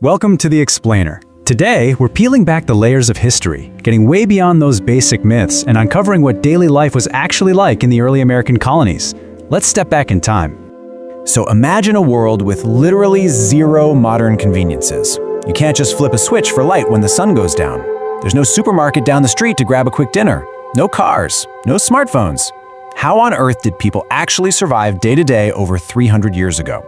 Welcome to The Explainer. Today, we're peeling back the layers of history, getting way beyond those basic myths and uncovering what daily life was actually like in the early American colonies. Let's step back in time. So imagine a world with literally zero modern conveniences. You can't just flip a switch for light when the sun goes down. There's no supermarket down the street to grab a quick dinner. No cars, no smartphones. How on earth did people actually survive day to day over 300 years ago?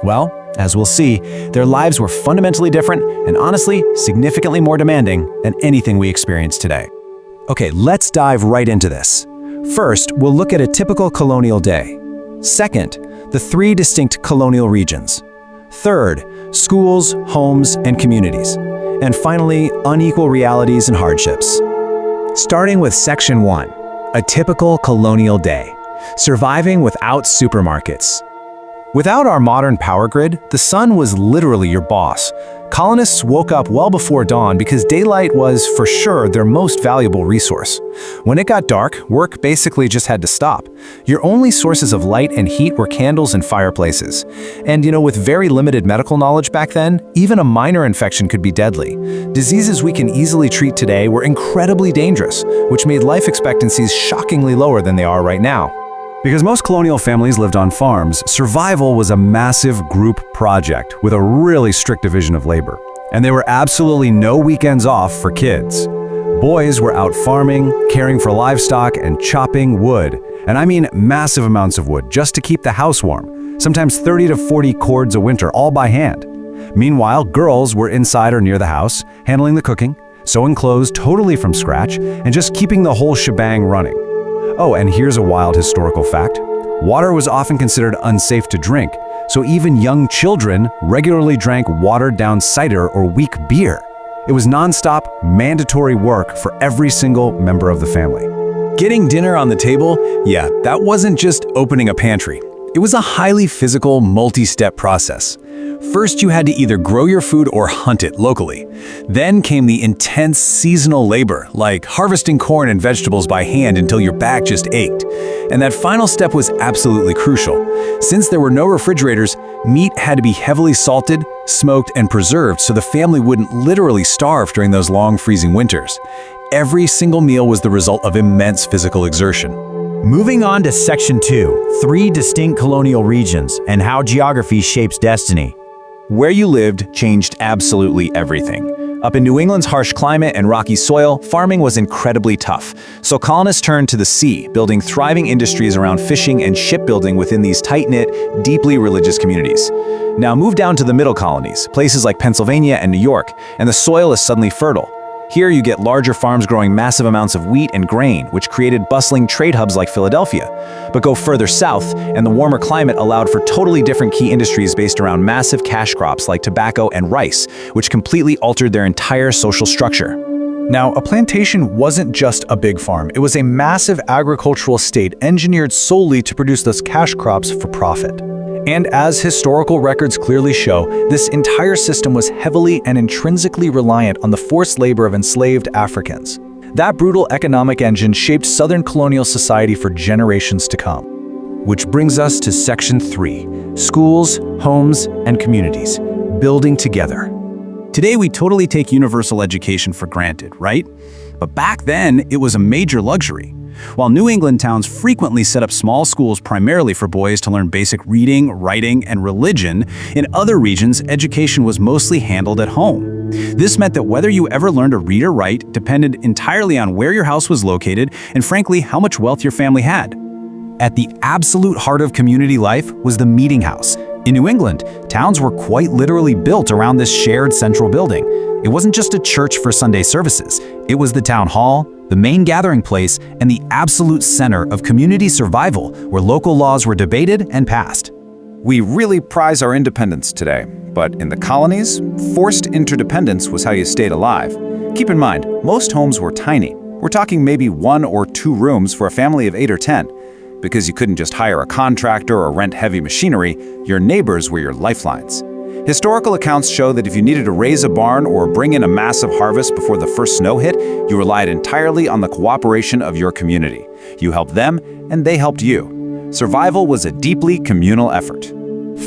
Well, as we'll see, their lives were fundamentally different and honestly, significantly more demanding than anything we experience today. Okay, let's dive right into this. First, we'll look at a typical colonial day. Second, the three distinct colonial regions. Third, schools, homes, and communities. And finally, unequal realities and hardships. Starting with Section 1, a typical colonial day. Surviving without supermarkets. Without our modern power grid, the sun was literally your boss. Colonists woke up well before dawn because daylight was, for sure, their most valuable resource. When it got dark, work basically just had to stop. Your only sources of light and heat were candles and fireplaces. And with very limited medical knowledge back then, even a minor infection could be deadly. Diseases we can easily treat today were incredibly dangerous, which made life expectancies shockingly lower than they are right now. Because most colonial families lived on farms, survival was a massive group project with a really strict division of labor. And there were absolutely no weekends off for kids. Boys were out farming, caring for livestock, and chopping wood. And I mean massive amounts of wood just to keep the house warm, sometimes 30 to 40 cords a winter, all by hand. Meanwhile, girls were inside or near the house, handling the cooking, sewing clothes totally from scratch, and just keeping the whole shebang running. Oh, and here's a wild historical fact. Water was often considered unsafe to drink, so even young children regularly drank watered-down cider or weak beer. It was non-stop, mandatory work for every single member of the family. Getting dinner on the table, yeah, that wasn't just opening a pantry. It was a highly physical, multi-step process. First, you had to either grow your food or hunt it locally. Then came the intense seasonal labor, like harvesting corn and vegetables by hand until your back just ached. And that final step was absolutely crucial. Since there were no refrigerators, meat had to be heavily salted, smoked, and preserved so the family wouldn't literally starve during those long freezing winters. Every single meal was the result of immense physical exertion. Moving on to Section 2, three distinct colonial regions and how geography shapes destiny. Where you lived changed absolutely everything. Up in New England's harsh climate and rocky soil, farming was incredibly tough. So colonists turned to the sea, building thriving industries around fishing and shipbuilding within these tight-knit, deeply religious communities. Now move down to the middle colonies, places like Pennsylvania and New York, and the soil is suddenly fertile. Here you get larger farms growing massive amounts of wheat and grain, which created bustling trade hubs like Philadelphia. But go further south, and the warmer climate allowed for totally different key industries based around massive cash crops like tobacco and rice, which completely altered their entire social structure. Now, a plantation wasn't just a big farm. It was a massive agricultural estate engineered solely to produce those cash crops for profit. And as historical records clearly show, this entire system was heavily and intrinsically reliant on the forced labor of enslaved Africans. That brutal economic engine shaped Southern colonial society for generations to come. Which brings us to Section 3, schools, homes, and communities, building together. Today we totally take universal education for granted, right? But back then, it was a major luxury. While New England towns frequently set up small schools primarily for boys to learn basic reading, writing, and religion, in other regions, education was mostly handled at home. This meant that whether you ever learned to read or write depended entirely on where your house was located and, frankly, how much wealth your family had. At the absolute heart of community life was the meeting house. In New England, towns were quite literally built around this shared central building. It wasn't just a church for Sunday services. It was the town hall, the main gathering place, and the absolute center of community survival, where local laws were debated and passed. We really prize our independence today, but in the colonies, forced interdependence was how you stayed alive. Keep in mind, most homes were tiny. We're talking maybe 1 or 2 rooms for a family of 8 or 10. Because you couldn't just hire a contractor or rent heavy machinery, your neighbors were your lifelines. Historical accounts show that if you needed to raise a barn or bring in a massive harvest before the first snow hit, you relied entirely on the cooperation of your community. You helped them, and they helped you. Survival was a deeply communal effort.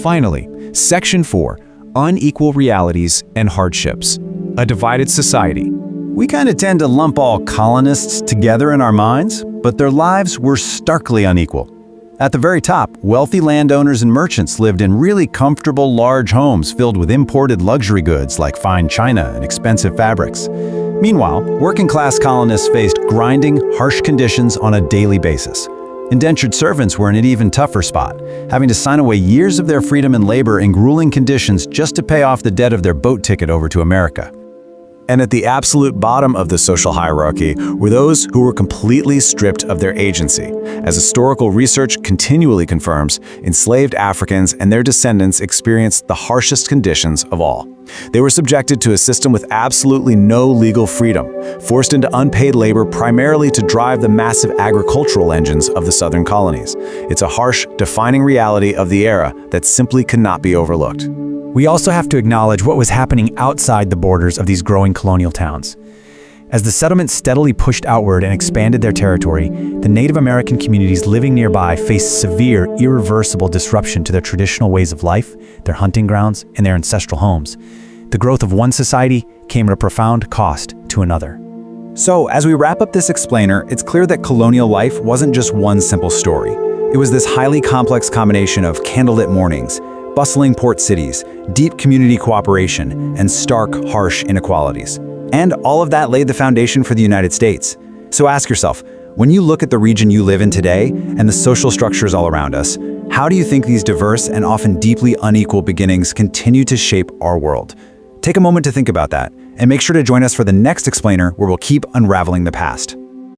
Finally, Section 4, unequal realities and hardships. A divided society. We kind of tend to lump all colonists together in our minds, but their lives were starkly unequal. At the very top, wealthy landowners and merchants lived in really comfortable, large homes filled with imported luxury goods like fine china and expensive fabrics. Meanwhile, working-class colonists faced grinding, harsh conditions on a daily basis. Indentured servants were in an even tougher spot, having to sign away years of their freedom and labor in grueling conditions just to pay off the debt of their boat ticket over to America. And at the absolute bottom of the social hierarchy were those who were completely stripped of their agency. As historical research continually confirms, enslaved Africans and their descendants experienced the harshest conditions of all. They were subjected to a system with absolutely no legal freedom, forced into unpaid labor primarily to drive the massive agricultural engines of the southern colonies. It's a harsh, defining reality of the era that simply cannot be overlooked. We also have to acknowledge what was happening outside the borders of these growing colonial towns. As the settlements steadily pushed outward and expanded their territory, the Native American communities living nearby faced severe, irreversible disruption to their traditional ways of life, their hunting grounds, and their ancestral homes. The growth of one society came at a profound cost to another. So, as we wrap up this explainer, it's clear that colonial life wasn't just one simple story. It was this highly complex combination of candlelit mornings, bustling port cities, deep community cooperation, and stark, harsh inequalities. And all of that laid the foundation for the United States. So ask yourself, when you look at the region you live in today and the social structures all around us, how do you think these diverse and often deeply unequal beginnings continue to shape our world? Take a moment to think about that, and make sure to join us for the next explainer where we'll keep unraveling the past.